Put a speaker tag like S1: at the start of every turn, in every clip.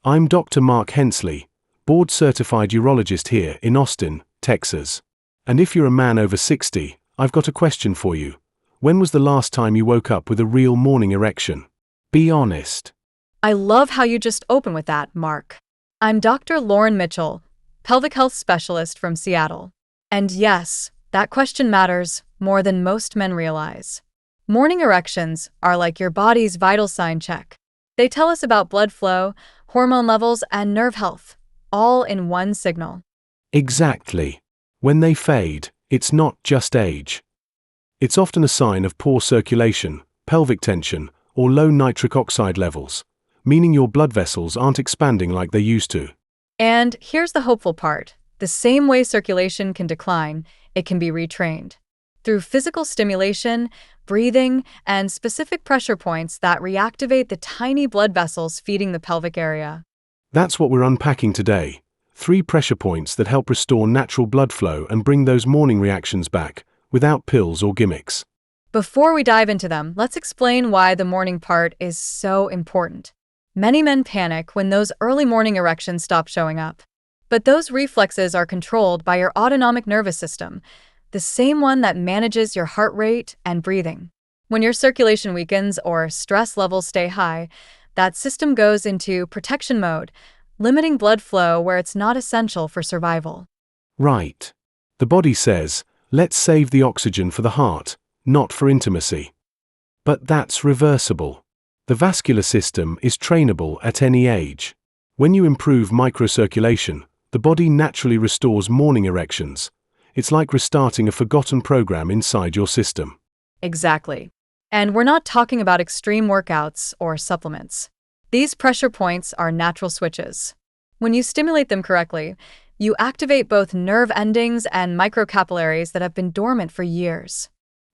S1: I'm Dr. Mark Hensley, board-certified urologist here in Austin, Texas. And if you're a man over 60, I've got a question for you. When was the last time you woke up with a real morning erection? Be honest.
S2: I love how you just open with that, Mark. I'm Dr. Lauren Mitchell, pelvic health specialist from Seattle. And yes, that question matters more than most men realize. Morning erections are like your body's vital sign check. They tell us about blood flow, hormone levels, and nerve health, all in one signal.
S1: Exactly. When they fade, it's not just age. It's often a sign of poor circulation, pelvic tension, or low nitric oxide levels, meaning your blood vessels aren't expanding like they used to.
S2: And here's the hopeful part. The same way circulation can decline, it can be retrained. Through physical stimulation, breathing, and specific pressure points that reactivate the tiny blood vessels feeding the pelvic area.
S1: That's what we're unpacking today. 3 pressure points that help restore natural blood flow and bring those morning reactions back, without pills or gimmicks.
S2: Before we dive into them, let's explain why the morning part is so important. Many men panic when those early morning erections stop showing up. But those reflexes are controlled by your autonomic nervous system, the same one that manages your heart rate and breathing. When your circulation weakens or stress levels stay high, that system goes into protection mode, limiting blood flow where it's not essential for survival.
S1: Right. The body says, let's save the oxygen for the heart, not for intimacy. But that's reversible. The vascular system is trainable at any age. When you improve microcirculation, the body naturally restores morning erections. It's like restarting a forgotten program inside your system.
S2: Exactly. And we're not talking about extreme workouts or supplements. These pressure points are natural switches. When you stimulate them correctly, you activate both nerve endings and microcapillaries that have been dormant for years.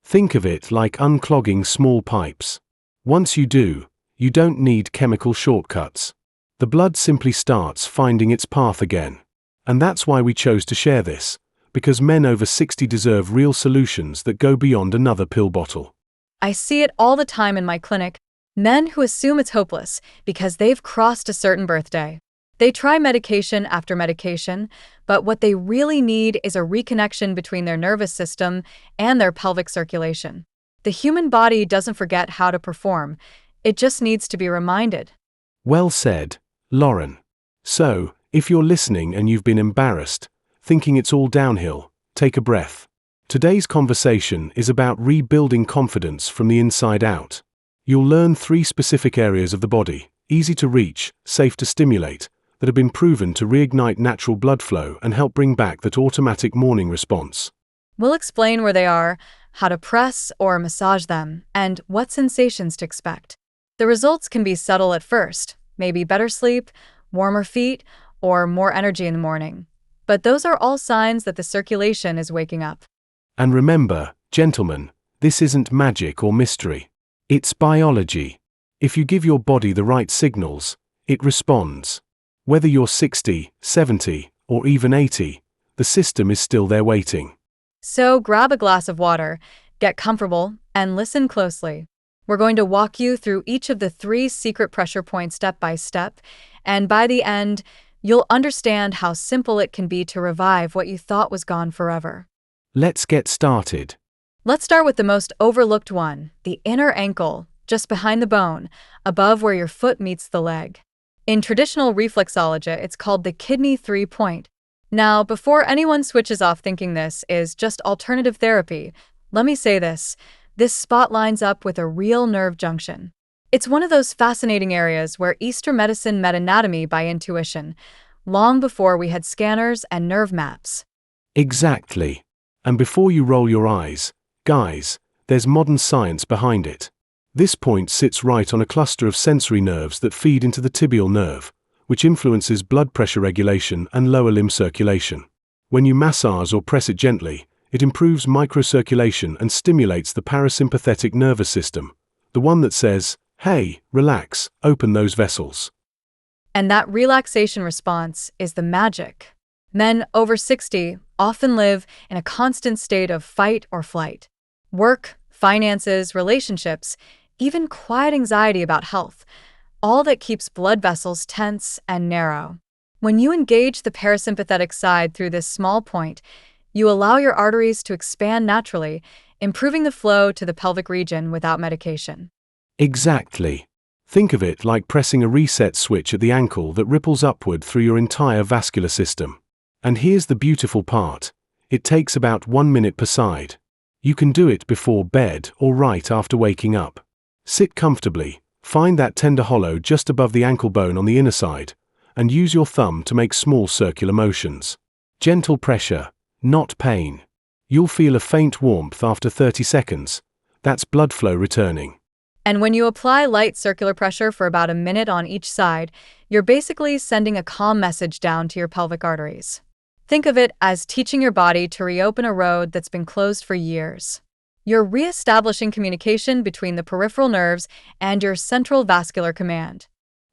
S1: Think of it like unclogging small pipes. Once you do, you don't need chemical shortcuts. The blood simply starts finding its path again. And that's why we chose to share this, because men over 60 deserve real solutions that go beyond another pill bottle.
S2: I see it all the time in my clinic. Men who assume it's hopeless because they've crossed a certain birthday. They try medication after medication, but what they really need is a reconnection between their nervous system and their pelvic circulation. The human body doesn't forget how to perform. It just needs to be reminded.
S1: Well said, Lauren. So, if you're listening and you've been embarrassed, thinking it's all downhill, take a breath. Today's conversation is about rebuilding confidence from the inside out. You'll learn 3 specific areas of the body, easy to reach, safe to stimulate, that have been proven to reignite natural blood flow and help bring back that automatic morning response.
S2: We'll explain where they are, how to press or massage them, and what sensations to expect. The results can be subtle at first, maybe better sleep, warmer feet, or more energy in the morning. But those are all signs that the circulation is waking up.
S1: And remember, gentlemen, this isn't magic or mystery. It's biology. If you give your body the right signals, it responds. Whether you're 60, 70, or even 80, the system is still there waiting.
S2: So grab a glass of water, get comfortable, and listen closely. We're going to walk you through each of the 3 secret pressure points step by step, and by the end, you'll understand how simple it can be to revive what you thought was gone forever.
S1: Let's get started.
S2: Let's start with the most overlooked one, the inner ankle, just behind the bone, above where your foot meets the leg. In traditional reflexology, it's called the kidney 3-point. Now, before anyone switches off thinking this is just alternative therapy, let me say this. This spot lines up with a real nerve junction. It's one of those fascinating areas where Eastern medicine met anatomy by intuition, long before we had scanners and nerve maps.
S1: Exactly. And before you roll your eyes, guys, there's modern science behind it. This point sits right on a cluster of sensory nerves that feed into the tibial nerve, which influences blood pressure regulation and lower limb circulation. When you massage or press it gently, it improves microcirculation and stimulates the parasympathetic nervous system, the one that says, hey, relax, open those vessels.
S2: And that relaxation response is the magic. Men over 60 often live in a constant state of fight or flight. Work, finances, relationships, even quiet anxiety about health. all that keeps blood vessels tense and narrow. When you engage the parasympathetic side through this small point, you allow your arteries to expand naturally, improving the flow to the pelvic region without medication.
S1: Exactly. Think of it like pressing a reset switch at the ankle that ripples upward through your entire vascular system. And here's the beautiful part. It takes about 1 minute per side. You can do it before bed or right after waking up. Sit comfortably, find that tender hollow just above the ankle bone on the inner side, and use your thumb to make small circular motions. Gentle pressure, not pain. You'll feel a faint warmth after 30 seconds. That's blood flow returning.
S2: And when you apply light circular pressure for about a minute on each side, you're basically sending a calm message down to your pelvic arteries. Think of it as teaching your body to reopen a road that's been closed for years. You're reestablishing communication between the peripheral nerves and your central vascular command.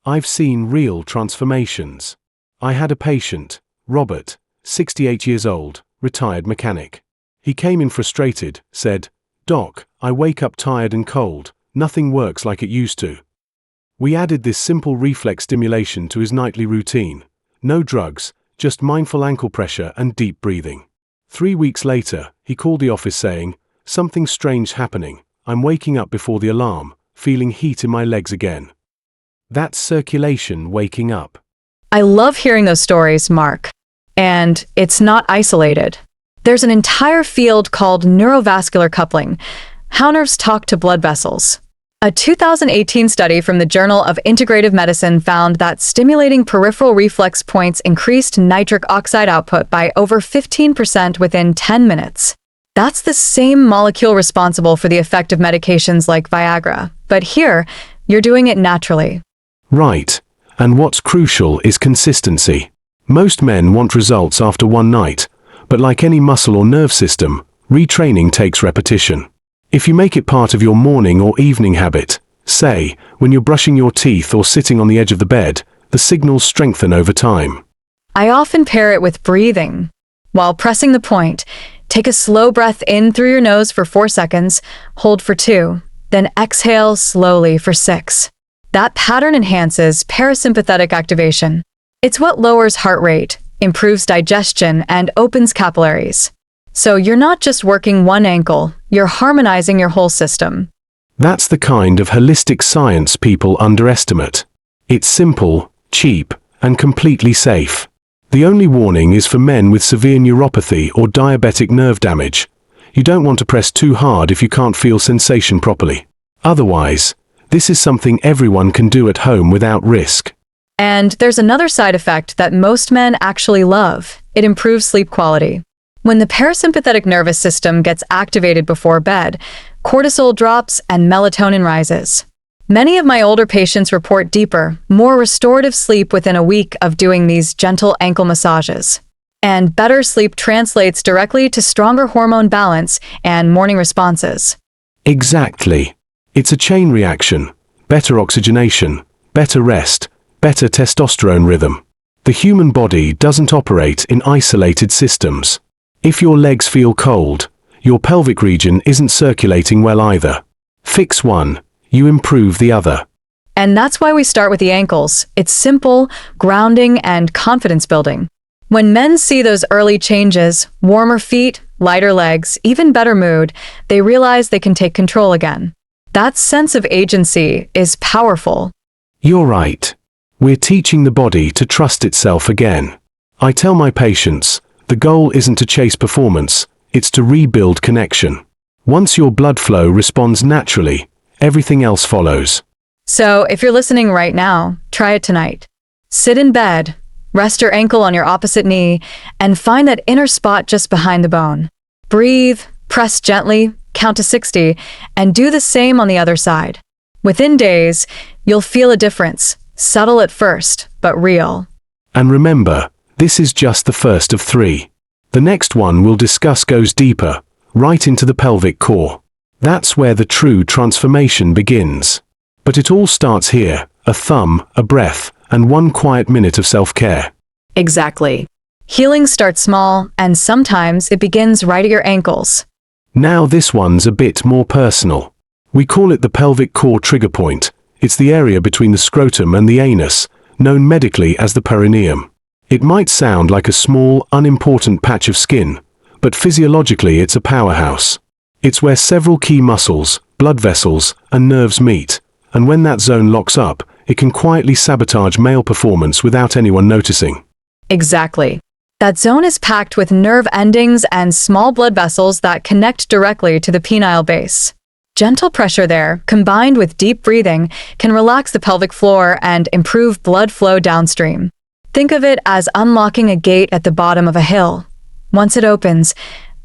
S1: I've seen real transformations. I had a patient, Robert, 68 years old, retired mechanic. He came in frustrated, said, "Doc, I wake up tired and cold, nothing works like it used to." We added this simple reflex stimulation to his nightly routine. No drugs, just mindful ankle pressure and deep breathing. 3 weeks later, he called the office saying, "Something strange happening. I'm waking up before the alarm, feeling heat in my legs again." That's circulation waking up.
S2: I love hearing those stories, Mark. And it's not isolated. There's an entire field called neurovascular coupling, how nerves talk to blood vessels. A 2018 study from the Journal of Integrative Medicine found that stimulating peripheral reflex points increased nitric oxide output by over 15% within 10 minutes. That's the same molecule responsible for the effect of medications like Viagra, but here, you're doing it naturally.
S1: Right. And what's crucial is consistency. Most men want results after one night, but like any muscle or nerve system, retraining takes repetition. If you make it part of your morning or evening habit, say, when you're brushing your teeth or sitting on the edge of the bed, the signals strengthen over time.
S2: I often pair it with breathing. While pressing the point, take a slow breath in through your nose for 4 seconds, hold for 2, then exhale slowly for 6. That pattern enhances parasympathetic activation. It's what lowers heart rate, improves digestion, and opens capillaries. So you're not just working one ankle, you're harmonizing your whole system.
S1: That's the kind of holistic science people underestimate. It's simple, cheap, and completely safe. The only warning is for men with severe neuropathy or diabetic nerve damage. You don't want to press too hard if you can't feel sensation properly. Otherwise, this is something everyone can do at home without risk.
S2: And there's another side effect that most men actually love. It improves sleep quality. When the parasympathetic nervous system gets activated before bed, cortisol drops and melatonin rises. Many of my older patients report deeper, more restorative sleep within a week of doing these gentle ankle massages. And better sleep translates directly to stronger hormone balance and morning responses.
S1: Exactly. It's a chain reaction. Better oxygenation, better rest, better testosterone rhythm. The human body doesn't operate in isolated systems. If your legs feel cold, your pelvic region isn't circulating well either. Fix one, you improve the other.
S2: And that's why we start with the ankles. It's simple, grounding, and confidence building. When men see those early changes, warmer feet, lighter legs, even better mood, they realize they can take control again. That sense of agency is powerful.
S1: You're right. We're teaching the body to trust itself again. I tell my patients, the goal isn't to chase performance, it's to rebuild connection. Once your blood flow responds naturally, everything else follows.
S2: So, if you're listening right now, try it tonight. Sit in bed, rest your ankle on your opposite knee, and find that inner spot just behind the bone. Breathe, press gently, count to 60, and do the same on the other side. Within days, you'll feel a difference, subtle at first, but real.
S1: And remember, this is just the first of 3. The next one we'll discuss goes deeper, right into the pelvic core. That's where the true transformation begins. But it all starts here, a thumb, a breath, and 1 quiet minute of self-care.
S2: Exactly. Healing starts small, and sometimes it begins right at your ankles.
S1: Now this one's a bit more personal. We call it the pelvic core trigger point. It's the area between the scrotum and the anus, known medically as the perineum. It might sound like a small, unimportant patch of skin, but physiologically it's a powerhouse. It's where several key muscles, blood vessels, and nerves meet, and when that zone locks up, it can quietly sabotage male performance without anyone noticing.
S2: Exactly. That zone is packed with nerve endings and small blood vessels that connect directly to the penile base. Gentle pressure there, combined with deep breathing, can relax the pelvic floor and improve blood flow downstream. Think of it as unlocking a gate at the bottom of a hill. Once it opens,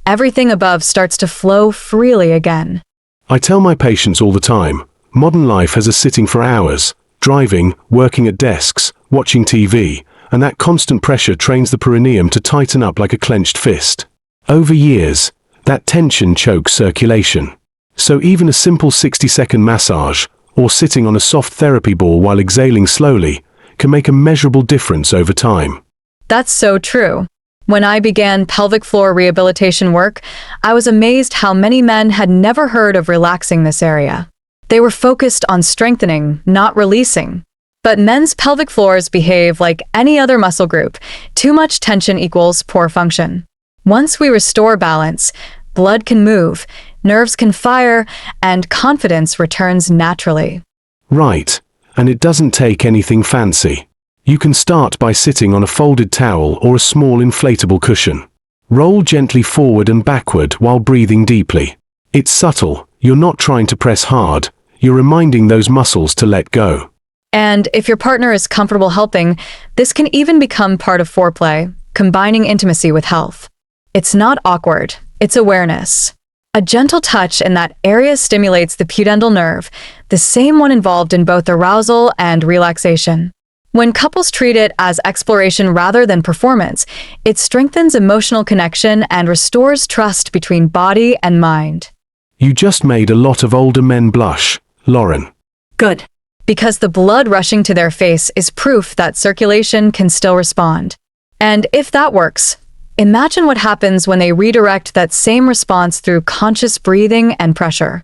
S2: everything above starts to flow freely again.
S1: I tell my patients all the time, modern life has us sitting for hours, driving, working at desks, watching TV, and that constant pressure trains the perineum to tighten up like a clenched fist. Over years, that tension chokes circulation. So even a simple 60-second massage, or sitting on a soft therapy ball while exhaling slowly, can make a measurable difference over time.
S2: That's so true. When I began pelvic floor rehabilitation work, I was amazed how many men had never heard of relaxing this area. They were focused on strengthening, not releasing. But men's pelvic floors behave like any other muscle group. Too much tension equals poor function. Once we restore balance, blood can move, nerves can fire, and confidence returns naturally.
S1: Right, and it doesn't take anything fancy. You can start by sitting on a folded towel or a small inflatable cushion. Roll gently forward and backward while breathing deeply. It's subtle, you're not trying to press hard, you're reminding those muscles to let go.
S2: And if your partner is comfortable helping, this can even become part of foreplay, combining intimacy with health. It's not awkward, it's awareness. A gentle touch in that area stimulates the pudendal nerve, the same one involved in both arousal and relaxation. When couples treat it as exploration rather than performance, it strengthens emotional connection and restores trust between body and mind.
S1: You just made a lot of older men blush, Lauren.
S2: Good. Because the blood rushing to their face is proof that circulation can still respond. And if that works, imagine what happens when they redirect that same response through conscious breathing and pressure.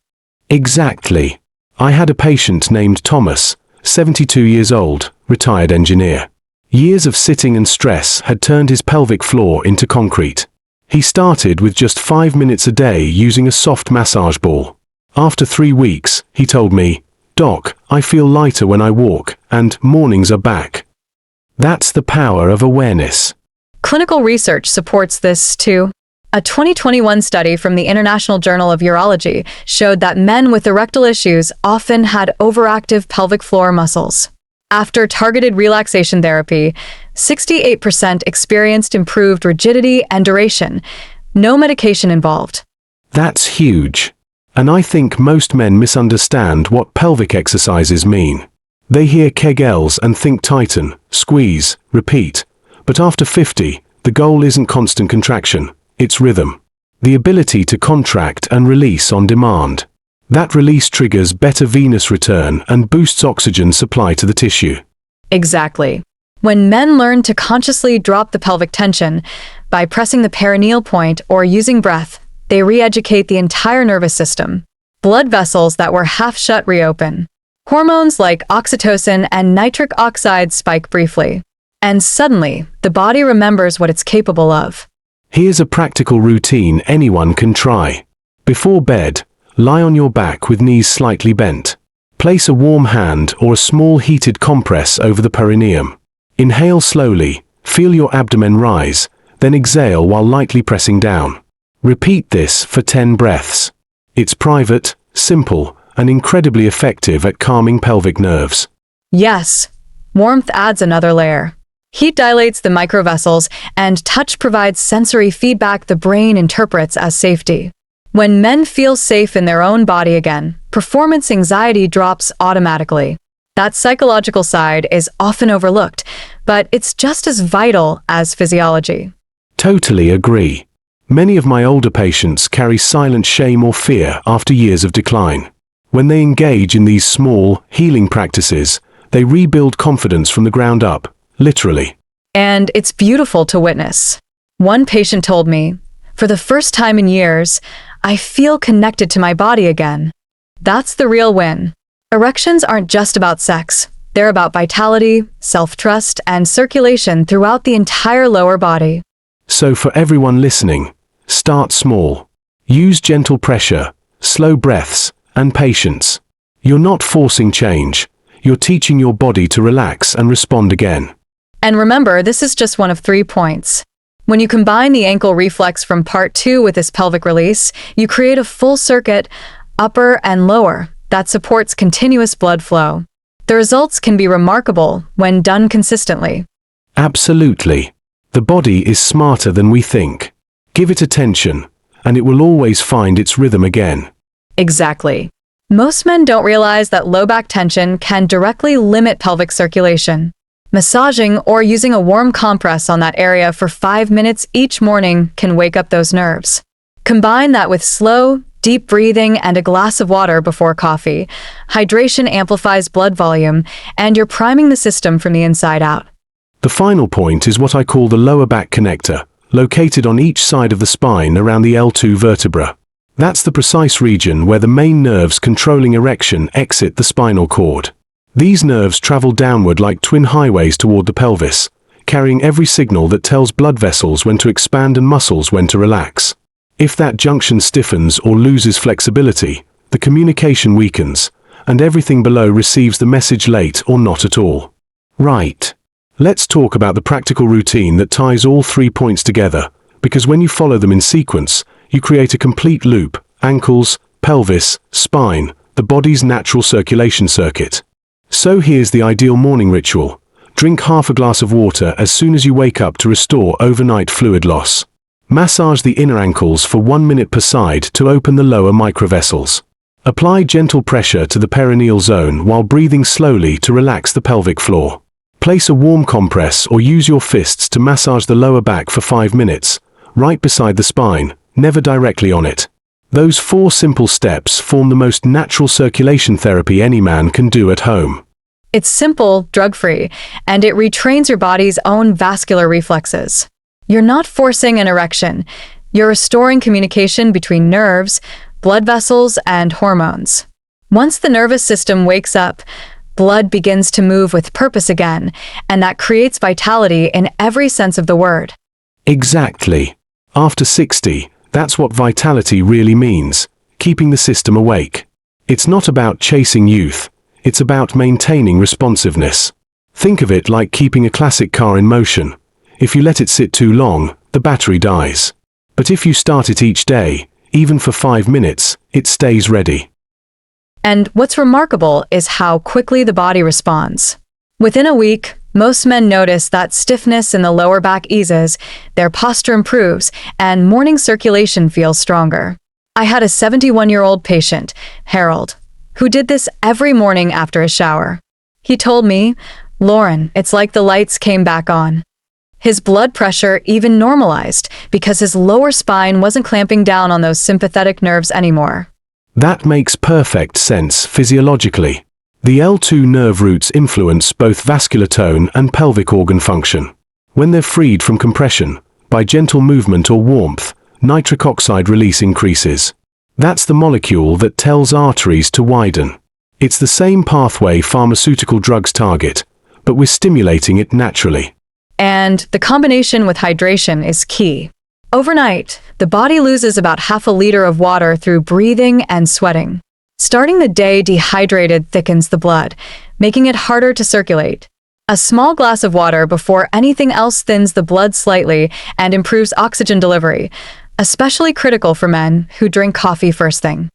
S1: Exactly. I had a patient named Thomas, 72 years old, retired engineer. Years of sitting and stress had turned his pelvic floor into concrete. He started with just 5 minutes a day using a soft massage ball. After 3 weeks, he told me, "Doc, I feel lighter when I walk, and mornings are back." That's the power of awareness.
S2: Clinical research supports this too. A 2021 study from the International Journal of Urology showed that men with erectile issues often had overactive pelvic floor muscles. After targeted relaxation therapy, 68% experienced improved rigidity and duration, no medication involved.
S1: That's huge. And I think most men misunderstand what pelvic exercises mean. They hear Kegels and think tighten, squeeze, repeat. But after 50, the goal isn't constant contraction, it's rhythm. The ability to contract and release on demand. That release triggers better venous return and boosts oxygen supply to the tissue.
S2: Exactly. When men learn to consciously drop the pelvic tension by pressing the perineal point or using breath, they re-educate the entire nervous system. Blood vessels that were half shut reopen. Hormones like oxytocin and nitric oxide spike briefly. And suddenly, the body remembers what it's capable of.
S1: Here's a practical routine anyone can try. Before bed, lie on your back with knees slightly bent. Place a warm hand or a small heated compress over the perineum. Inhale slowly, feel your abdomen rise, then exhale while lightly pressing down. Repeat this for 10 breaths. It's private, simple, and incredibly effective at calming pelvic nerves.
S2: Yes, warmth adds another layer. Heat dilates the microvessels, and touch provides sensory feedback the brain interprets as safety. When men feel safe in their own body again, performance anxiety drops automatically. That psychological side is often overlooked, but it's just as vital as physiology.
S1: Totally agree. Many of my older patients carry silent shame or fear after years of decline. When they engage in these small, healing practices, they rebuild confidence from the ground up, literally.
S2: And it's beautiful to witness. One patient told me, "For the first time in years, I feel connected to my body again." That's the real win. Erections aren't just about sex. They're about vitality, self-trust, and circulation throughout the entire lower body.
S1: So for everyone listening, start small. Use gentle pressure, slow breaths, and patience. You're not forcing change. You're teaching your body to relax and respond again.
S2: And remember, this is just one of 3 points. When you combine the ankle reflex from part 2 with this pelvic release, you create a full circuit, upper and lower, that supports continuous blood flow. The results can be remarkable when done consistently.
S1: Absolutely. The body is smarter than we think. Give it attention, and it will always find its rhythm again.
S2: Exactly. Most men don't realize that low back tension can directly limit pelvic circulation. Massaging or using a warm compress on that area for 5 minutes each morning can wake up those nerves. Combine that with slow, deep breathing and a glass of water before coffee. Hydration amplifies blood volume, and you're priming the system from the inside out.
S1: The final point is what I call the lower back connector, located on each side of the spine around the L2 vertebra. That's the precise region where the main nerves controlling erection exit the spinal cord. These nerves travel downward like twin highways toward the pelvis, carrying every signal that tells blood vessels when to expand and muscles when to relax. If that junction stiffens or loses flexibility, the communication weakens, and everything below receives the message late or not at all. Right. Let's talk about the practical routine that ties all 3 points together, because when you follow them in sequence, you create a complete loop: ankles, pelvis, spine, the body's natural circulation circuit. So here's the ideal morning ritual. Drink half a glass of water as soon as you wake up to restore overnight fluid loss. Massage the inner ankles for 1 minute per side to open the lower microvessels. Apply gentle pressure to the perineal zone while breathing slowly to relax the pelvic floor. Place a warm compress or use your fists to massage the lower back for 5 minutes, right beside the spine, never directly on it. Those 4 simple steps form the most natural circulation therapy any man can do at home.
S2: It's simple, drug-free, and it retrains your body's own vascular reflexes. You're not forcing an erection. You're restoring communication between nerves, blood vessels, and hormones. Once the nervous system wakes up, blood begins to move with purpose again, and that creates vitality in every sense of the word.
S1: Exactly. After 60, that's what vitality really means: keeping the system awake. It's not about chasing youth, it's about maintaining responsiveness. Think of it like keeping a classic car in motion. If you let it sit too long, the battery dies. But if you start it each day, even for 5 minutes, it stays ready.
S2: And what's remarkable is how quickly the body responds. Within a week, most men notice that stiffness in the lower back eases, their posture improves, and morning circulation feels stronger. I had a 71-year-old patient, Harold, who did this every morning after a shower. He told me, "Lauren, it's like the lights came back on." His blood pressure even normalized because his lower spine wasn't clamping down on those sympathetic nerves anymore.
S1: That makes perfect sense physiologically. The L2 nerve roots influence both vascular tone and pelvic organ function. When they're freed from compression, by gentle movement or warmth, nitric oxide release increases. That's the molecule that tells arteries to widen. It's the same pathway pharmaceutical drugs target, but we're stimulating it naturally.
S2: And the combination with hydration is key. Overnight, the body loses about half a liter of water through breathing and sweating. Starting the day dehydrated thickens the blood, making it harder to circulate. A small glass of water before anything else thins the blood slightly and improves oxygen delivery, especially critical for men who drink coffee first thing.